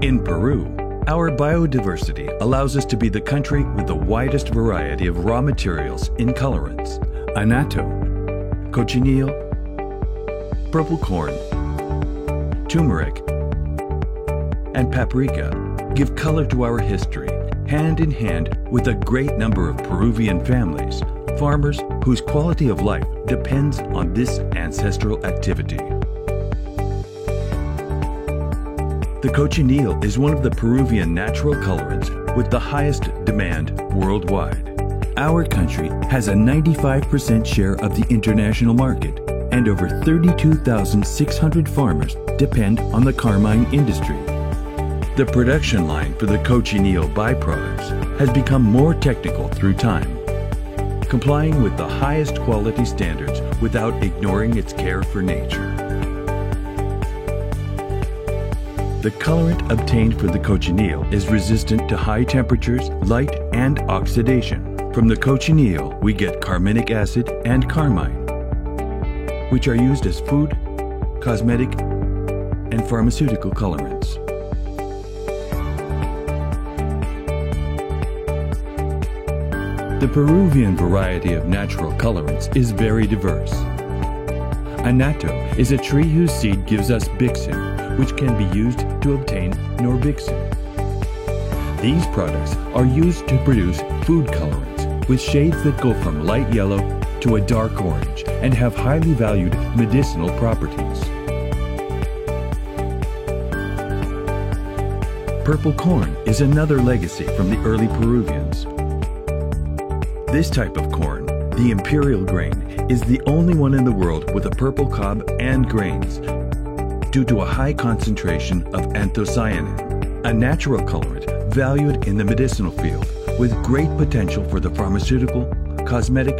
In Peru, our biodiversity allows us to be the country with the widest variety of raw materials in colorants. Annatto, cochineal, purple corn, turmeric, and paprika give color to our history, hand in hand with a great number of Peruvian families, farmers whose quality of life depends on this ancestral activity. The cochineal is one of the Peruvian natural colorants with the highest demand worldwide. Our country has a 95% share of the international market, and over 32,600 farmers depend on the carmine industry. The production line for the cochineal byproducts has become more technical through time, complying with the highest quality standards without ignoring its care for nature. The colorant obtained for the cochineal is resistant to high temperatures, light, and oxidation. From the cochineal, we get carminic acid and carmine, which are used as food, cosmetic, and pharmaceutical colorants. The Peruvian variety of natural colorants is very diverse. Annatto is a tree whose seed gives us bixin, which can be used to obtain norbixin. These products are used to produce food colorants with shades that go from light yellow to a dark orange and have highly valued medicinal properties. Purple corn is another legacy from the early Peruvians. This type of corn, the imperial grain, is the only one in the world with a purple cob and grains due to a high concentration of anthocyanin, a natural colorant valued in the medicinal field with great potential for the pharmaceutical, cosmetic,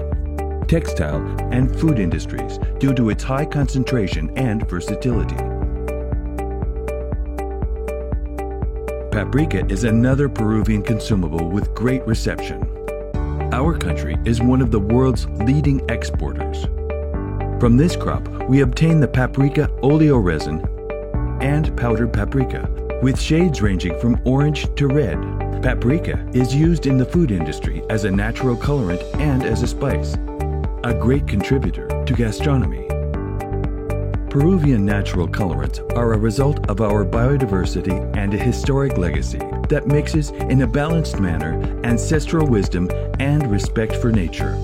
textile, and food industries due to its high concentration and versatility. Paprika is another Peruvian consumable with great reception. Our country is one of the world's leading exporters. From this crop, we obtain the paprika oleoresin and powdered paprika, with shades ranging from orange to red. Paprika is used in the food industry as a natural colorant and as a spice, a great contributor to gastronomy. Peruvian natural colorants are a result of our biodiversity and a historic legacy that mixes in a balanced manner ancestral wisdom and respect for nature.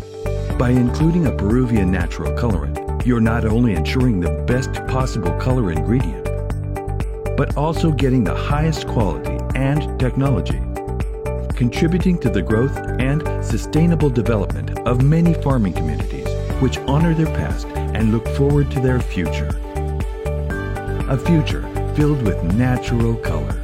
By including a Peruvian natural colorant, you're not only ensuring the best possible color ingredient, but also getting the highest quality and technology, contributing to the growth and sustainable development of many farming communities which honor their past and look forward to their future. A future filled with natural color.